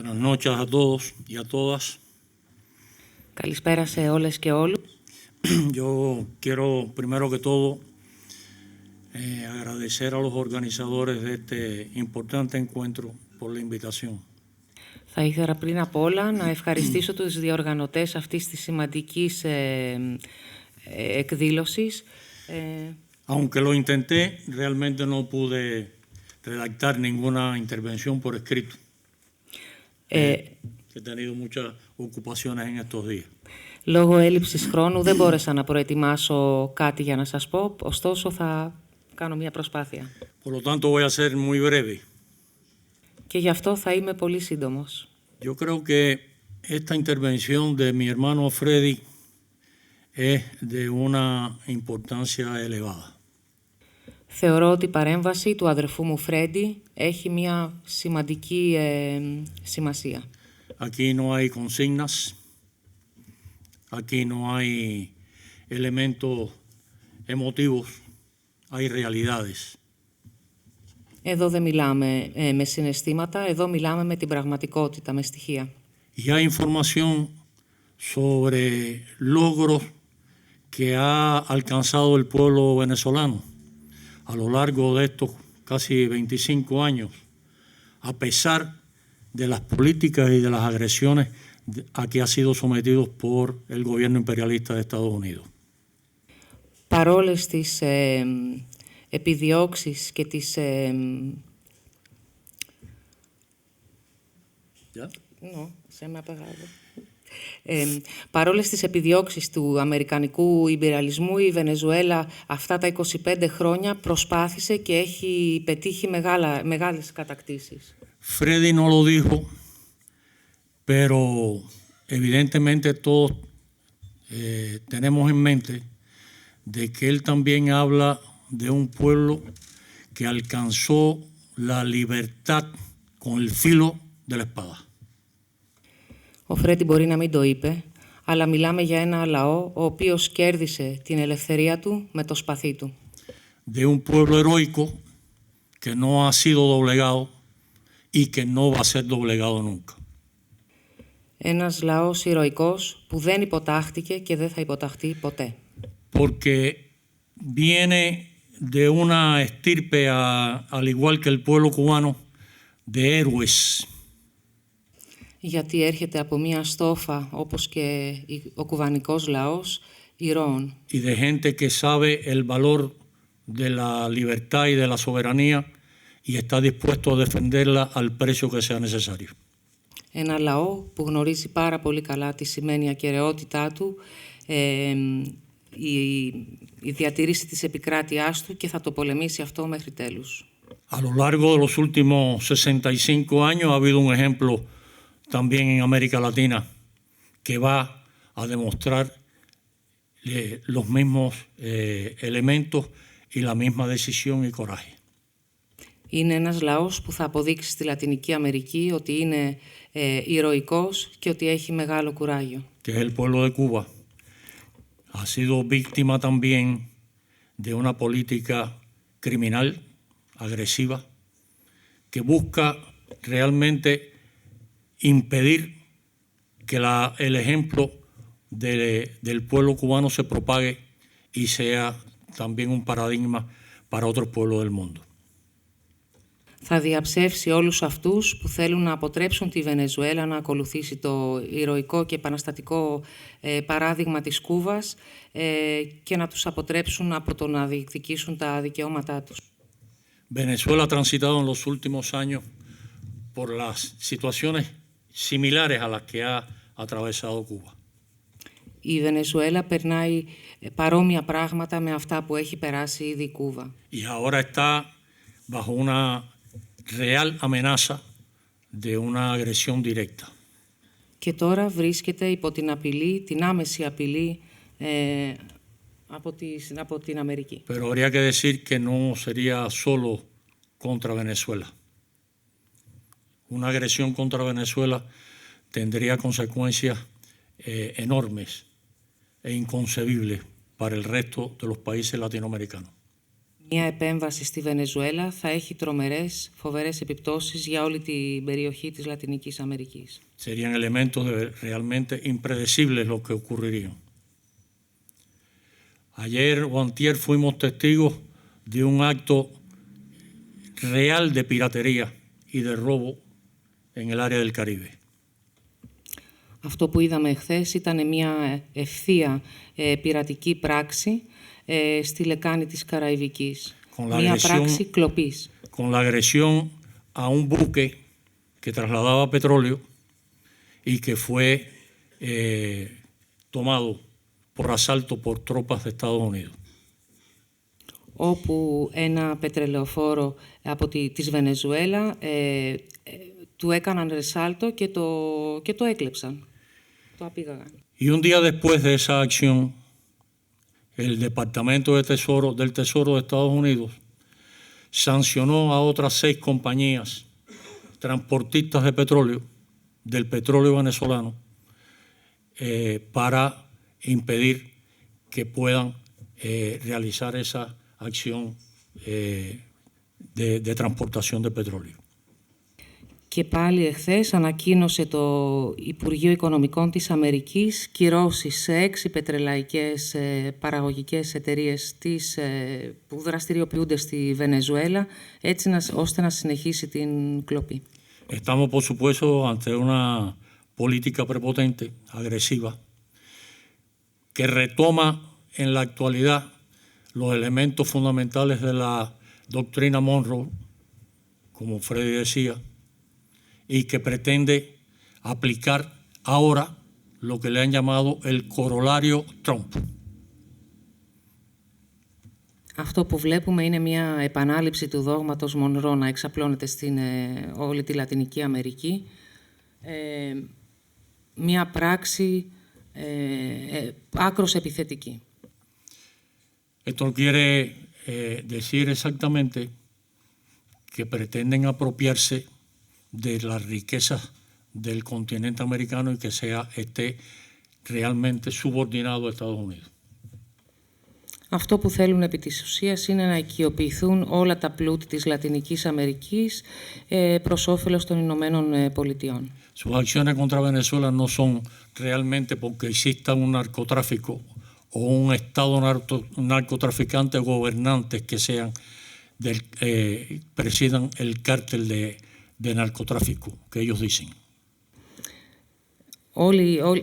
Buenas noches a todos y a todas. Καλησπέρα σε όλες και όλους. Yo quiero primero que todo agradecer a los organizadores de este importante encuentro por la invitación. Θα ήθελα πριν απ' όλα να ευχαριστήσω τους διοργανωτές αυτής της σημαντικής εκδήλωσης. Aunque lo intenté, realmente no pude redactar ninguna intervención por escrito. He tenido muchas ocupaciones en estos días. Λόγω έλλειψης χρόνου δεν μπόρεσα να προετοιμάσω κάτι για να σας πω, ωστόσο θα κάνω μια προσπάθεια. Por lo tanto, voy a ser muy breve. Και γι' αυτό θα είμαι πολύ σύντομος. Yo creo que esta intervención de mi hermano Freddy es de una importancia elevada. Θεωρώ ότι η παρέμβαση του αδερφού μου Φρέντι έχει μια σημαντική σημασία. Aquí no hay consignas, aquí no hay elementos emotivos, hay realidades. Εδώ δεν μιλάμε με συναισθήματα, εδώ μιλάμε με την πραγματικότητα, με στοιχεία. Y hay información sobre logros que ha alcanzado el pueblo venezolano a lo largo de estos casi 25 años, a pesar de las políticas y de las agresiones a que ha sido sometido por el gobierno imperialista de Estados Unidos. Παρόλες τις επιδιώξεις και τις... παρόλες τις επιδιώξεις του αμερικανικού ιμπεριαλισμού, η Βενεζουέλα αυτά τα 25 χρόνια προσπάθησε και έχει πετύχει μεγάλες κατακτήσεις. Freddy no lo dijo, pero evidentemente todos tenemos en mente de que él también habla de un pueblo que alcanzó la libertad con el filo de la espada. Ο Φρέντι μπορεί να μην το είπε, αλλά μιλάμε για ένα λαό ο οποίος κέρδισε την ελευθερία του με το σπαθί του. De un pueblo heroico que no ha sido doblegado y que no va a ser doblegado nunca. Ένας λαός ηρωικός που δεν υποτάχτηκε και δεν θα υποταχτεί ποτέ. Porque viene de una estirpe, al igual que el pueblo cubano, de héroes. Γιατί έρχεται από μια στόφα, όπως και ο κουβανικός λαός, ηρώων. Y de gente que sabe el valor de la libertad y de la soberanía y está dispuesto a defenderla al precio que sea necesario. Ένα λαό που γνωρίζει πάρα πολύ καλά τι σημαίνει η ακεραιότητά του, η διατήρηση της επικράτειάς του και θα το πολεμήσει αυτό μέχρι τέλους. A lo largo de los últimos 65 años ha habido un ejemplo también en América Latina que va a demostrar los mismos elementos y la misma decisión y coraje. Είναι ένας λαός που θα αποδείξει στη Λατινική Αμερική ότι είναι ηρωικός και ότι έχει μεγάλο κουράγιο. Que es el pueblo de Cuba. Ha sido víctima también de una política criminal, agresiva, que busca realmente impedir que el ejemplo del pueblo cubano se propague y sea también un paradigma para otros pueblos del mundo. Θα διαψεύσει όλους αυτούς που θέλουν να αποτρέψουν τη Βενεζουέλα να ακολουθήσει το ηρωικό και επαναστατικό παράδειγμα της Κούβας και να τους αποτρέψουν από το να διεκδικήσουν τα δικαιώματά τους. Venezuela ha transitado en los últimos años por las situaciones similares a las que ha atravesado Cuba. Η Βενεζουέλα περνάει παρόμοια πράγματα με αυτά που έχει περάσει ήδη η Κούβα. Y ahora está bajo una real amenaza de una agresión directa. Και τώρα βρίσκεται υπό την απειλή, την άμεση απειλή από την Αμερική. Pero habría que decir que no sería solo contra Venezuela. Una agresión contra Venezuela tendría consecuencias enormes e inconcebibles para el resto de los países latinoamericanos. Μια επέμβαση στη Βενεζουέλα θα έχει φοβερές επιπτώσεις για όλη την περιοχή της Λατινικής Αμερικής. Serían elementos realmente impredecibles los que ocurrirían. Ayer o antier fuimos testigos de un acto real de piratería y de robo en el área del Caribe. Αυτό που είδαμε εχθές ήταν μια ευθεία πειρατική πράξη στη λεκάνη της Καραϊβικής. Μια πράξη κλοπής. Con la agresión a un buque que trasladaba petróleo y que fue tomado por asalto por tropas de Estados Unidos. Όπου ένα πετρελαιοφόρο της Βενεζουέλα του έκαναν ρεσάλτο και το έκλεψαν. Το απήγαγαν. Y un día después de esa acción, el Departamento del Tesoro de Estados Unidos sancionó a otras 6 compañías transportistas de petróleo, del petróleo venezolano, para impedir que puedan realizar esa acción de transportación de petróleo. Και πάλι εχθές ανακοίνωσε το Υπουργείο Οικονομικών της Αμερικής κυρώσεις σε 6 πετρελαϊκές παραγωγικές εταιρείες που δραστηριοποιούνται στη Βενεζουέλα, έτσι ώστε να συνεχίσει την κλοπή. Estamos, por supuesto, ante una política prepotente, agresiva, que retoma en la actualidad los elementos fundamentales de la doctrina Monroe, como Freddy decía, y que pretende aplicar ahora lo que le han llamado el corolario Trump. Αυτό που βλέπουμε είναι μια επανάληψη του δόγματος Μονρό να εξαπλώνεται στην όλη τη Λατινική Αμερική. Μια πράξη άκρως επιθετική. Esto quiere decir exactamente que pretenden apropiarse de las riquezas del continente americano y que esté realmente subordinado a Estados Unidos. Αυτό που θέλουν επί της ουσίας είναι να οικειοποιηθούν όλα τα πλούτη της Λατινικής Αμερικής προς όφελος των Ηνωμένων Πολιτειών. Sus acciones contra Venezuela no son realmente porque exista un narcotráfico o un estado narcotraficante o gobernantes que presidan el cártel de narcotráfico que ellos dicen.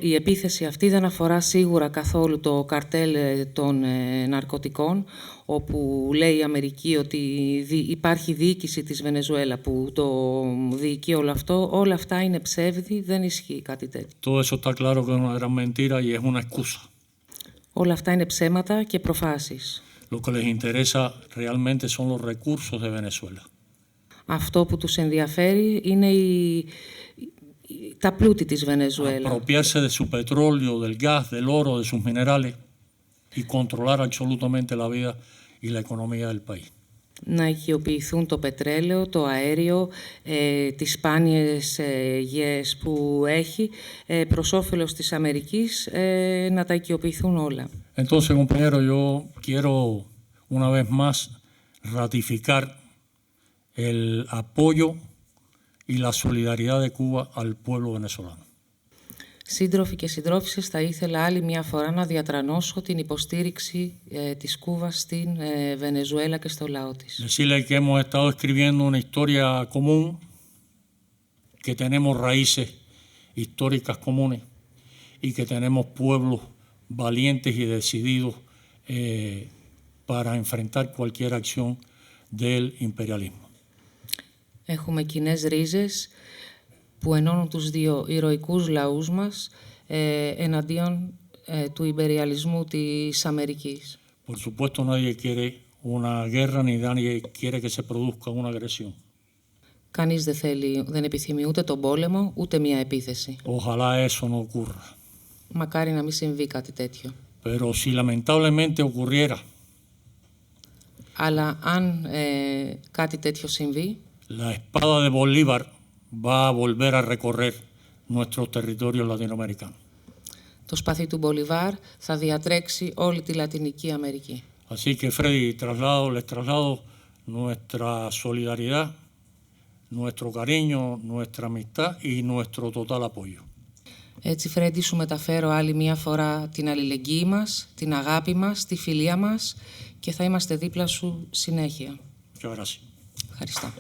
Η επίθεση αυτή δεν αφορά σίγουρα καθόλου το καρτέλ των ναρκωτικών, όπου λέει η Αμερική ότι υπάρχει διοίκηση της Βενεζουέλα που το διοικεί όλο αυτό. Όλα αυτά είναι ψεύδι, δεν ισχύει κάτι τέτοιο. Todo eso está claro que es una gran mentira y es una excusa. Όλα αυτά είναι ψέματα και προφάσεις. Lo que les interesa realmente son los recursos de Venezuela. Αυτό που τους ενδιαφέρει είναι τα πλούτη της Βενεζουέλα. Apropiarse de su petróleo, del gas, del oro, de sus minerales y controlar absolutamente la vida y la economía del país. Να οικειοποιηθούν το πετρέλαιο, το αέριο, τις σπάνιες γεές που έχει, προς όφελος της Αμερικής, να τα οικειοποιηθούν όλα. Entonces, compañero, yo quiero una vez más ratificar el apoyo y la solidaridad de Cuba al pueblo venezolano. Σύντροφοι και συντρόφισσες, θα ήθελα άλλη μια φορά να διατρανώσω την υποστήριξη της Κούβας στην Βενεζουέλα και στο λαό της. Decirle que hemos estado escribiendo una historia común, que tenemos raíces históricas comunes y que tenemos pueblos valientes y decididos para enfrentar cualquier acción del imperialismo. Έχουμε κοινές ρίζες που ενώνουν τους δύο ηρωικούς λαούς μας εναντίον του υπεριαλισμού της Αμερικής. Por supuesto, nadie quiere una guerra ni nadie quiere que se produzca una agresión. Κανείς δεν επιθυμεί ούτε τον πόλεμο, ούτε μια επίθεση. Ojalá eso no ocurra. Μακάρι να μην συμβεί κάτι τέτοιο. Pero si lamentablemente ocurriera, αλλά αν κάτι τέτοιο συμβεί, la espada de Bolívar va a volver a recorrer nuestros territorios latinoamericanos. Το σπαθί του Μπολιβάρ θα διατρέξει όλη τη Λατινική Αμερική. Así que, Freddy, les traslado nuestra solidaridad, nuestro cariño, nuestra amistad y nuestro total apoyo. Έτσι, Φρέντι, σου μεταφέρω άλλη μία φορά την αλληλεγγύη μας, την αγάπη μας, τη φιλία μας και θα είμαστε δίπλα σου συνέχεια. Muchas gracias. Ευχαριστώ.